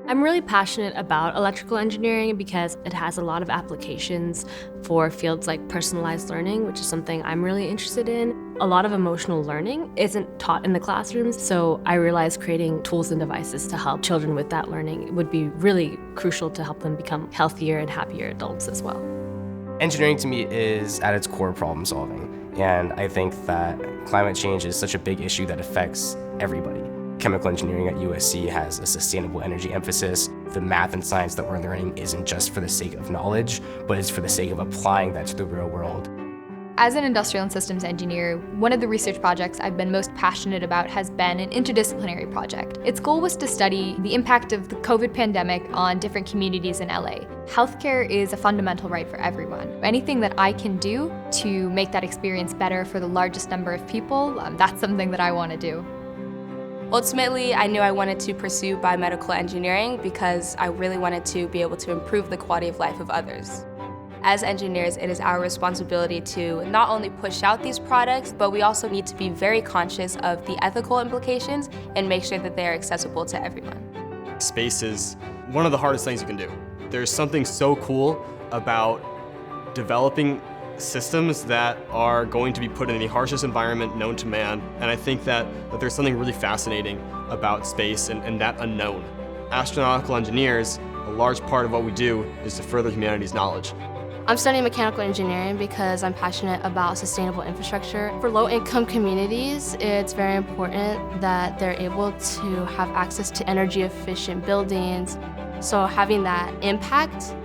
I'm really passionate about electrical engineering because it has a lot of applications for fields like personalized learning, which is something I'm really interested in. A lot of emotional learning isn't taught in the classrooms, so I realized creating tools and devices to help children with that learning would be really crucial to help them become healthier and happier adults as well. Engineering to me is at its core problem solving, and I think that climate change is such a big issue that affects everybody. Chemical engineering at USC has a sustainable energy emphasis. The math and science that we're learning isn't just for the sake of knowledge, but it's for the sake of applying that to the real world. As an industrial and systems engineer, one of the research projects I've been most passionate about has been an interdisciplinary project. Its goal was to study the impact of the COVID pandemic on different communities in LA. Healthcare is a fundamental right for everyone. Anything that I can do to make that experience better for the largest number of people, that's something that I want to do. Ultimately, I knew I wanted to pursue biomedical engineering because I really wanted to be able to improve the quality of life of others. As engineers, it is our responsibility to not only push out these products, but we also need to be very conscious of the ethical implications and make sure that they are accessible to everyone. Space is one of the hardest things you can do. There's something so cool about developing systems that are going to be put in the harshest environment known to man, and I think that there's something really fascinating about space and that unknown. Astronautical engineers, a large part of what we do is to further humanity's knowledge. I'm studying mechanical engineering because I'm passionate about sustainable infrastructure. For low-income communities, it's very important that they're able to have access to energy-efficient buildings. So having that impact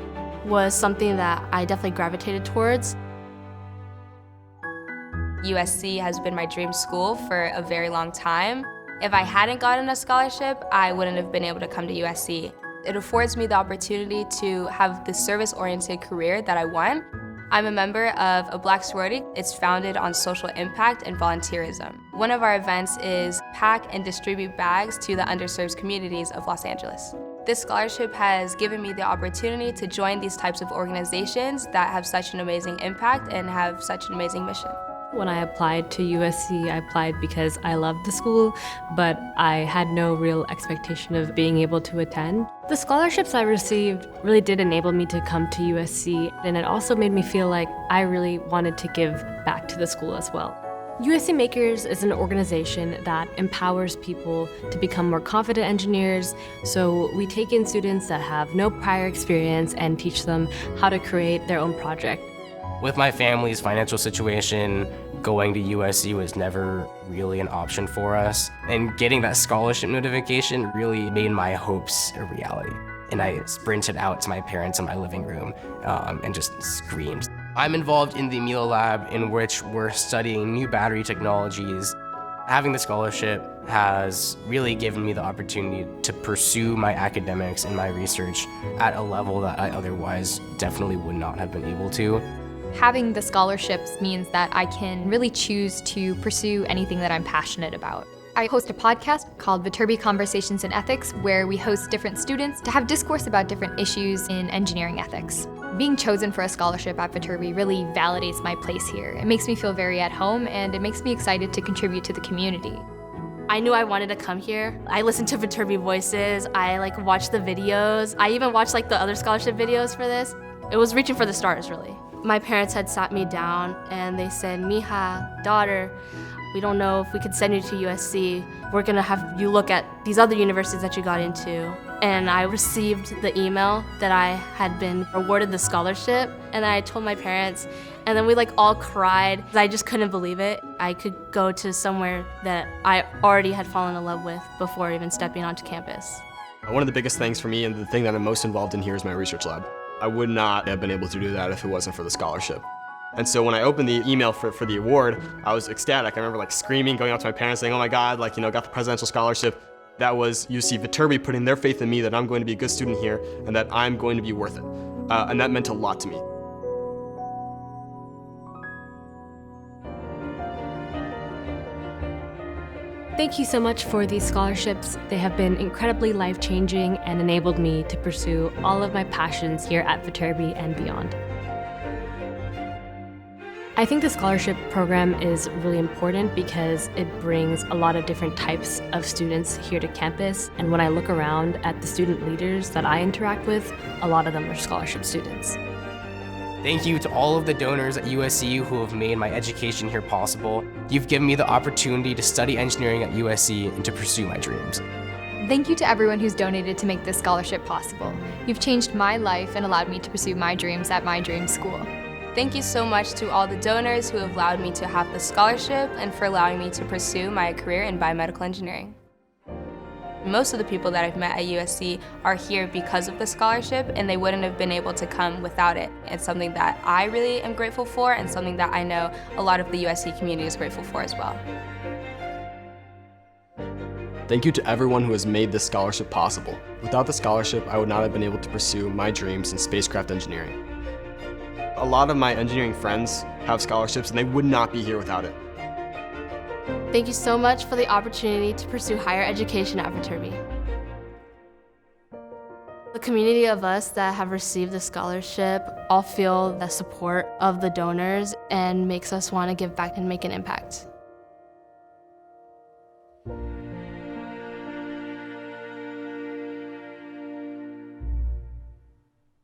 was something that I definitely gravitated towards. USC has been my dream school for a very long time. If I hadn't gotten a scholarship, I wouldn't have been able to come to USC. It affords me the opportunity to have the service-oriented career that I want. I'm a member of a Black sorority. It's founded on social impact and volunteerism. One of our events is pack and distribute bags to the underserved communities of Los Angeles. This scholarship has given me the opportunity to join these types of organizations that have such an amazing impact and have such an amazing mission. When I applied to USC, I applied because I loved the school, but I had no real expectation of being able to attend. The scholarships I received really did enable me to come to USC, and it also made me feel like I really wanted to give back to the school as well. USC Makers is an organization that empowers people to become more confident engineers, so we take in students that have no prior experience and teach them how to create their own project. With my family's financial situation, going to USC was never really an option for us. And getting that scholarship notification really made my hopes a reality. And I sprinted out to my parents in my living room and just screamed. I'm involved in the Mila Lab, in which we're studying new battery technologies. Having the scholarship has really given me the opportunity to pursue my academics and my research at a level that I otherwise definitely would not have been able to. Having the scholarships means that I can really choose to pursue anything that I'm passionate about. I host a podcast called Viterbi Conversations in Ethics, where we host different students to have discourse about different issues in engineering ethics. Being chosen for a scholarship at Viterbi really validates my place here. It makes me feel very at home, and it makes me excited to contribute to the community. I knew I wanted to come here. I listened to Viterbi Voices, I watched the videos. I even watched the other scholarship videos for this. It was reaching for the stars, really. My parents had sat me down and they said, "Mija, daughter, we don't know if we could send you to USC. We're gonna have you look at these other universities that you got into." And I received the email that I had been awarded the scholarship, and I told my parents, and then we all cried. I just couldn't believe it. I could go to somewhere that I already had fallen in love with before even stepping onto campus. One of the biggest things for me, and the thing that I'm most involved in here, is my research lab. I would not have been able to do that if it wasn't for the scholarship. And so when I opened the email for the award, I was ecstatic. I remember screaming, going out to my parents saying, "Oh my God, got the presidential scholarship." That was UC Viterbi putting their faith in me that I'm going to be a good student here and that I'm going to be worth it. And that meant a lot to me. Thank you so much for these scholarships. They have been incredibly life-changing and enabled me to pursue all of my passions here at Viterbi and beyond. I think the scholarship program is really important because it brings a lot of different types of students here to campus. And when I look around at the student leaders that I interact with, a lot of them are scholarship students. Thank you to all of the donors at USC who have made my education here possible. You've given me the opportunity to study engineering at USC and to pursue my dreams. Thank you to everyone who's donated to make this scholarship possible. You've changed my life and allowed me to pursue my dreams at my dream school. Thank you so much to all the donors who have allowed me to have the scholarship and for allowing me to pursue my career in biomedical engineering. Most of the people that I've met at USC are here because of the scholarship, and they wouldn't have been able to come without it. It's something that I really am grateful for, and something that I know a lot of the USC community is grateful for as well. Thank you to everyone who has made this scholarship possible. Without the scholarship, I would not have been able to pursue my dreams in spacecraft engineering. A lot of my engineering friends have scholarships, and they would not be here without it. Thank you so much for the opportunity to pursue higher education at Viterbi. The community of us that have received the scholarship all feel the support of the donors and makes us want to give back and make an impact.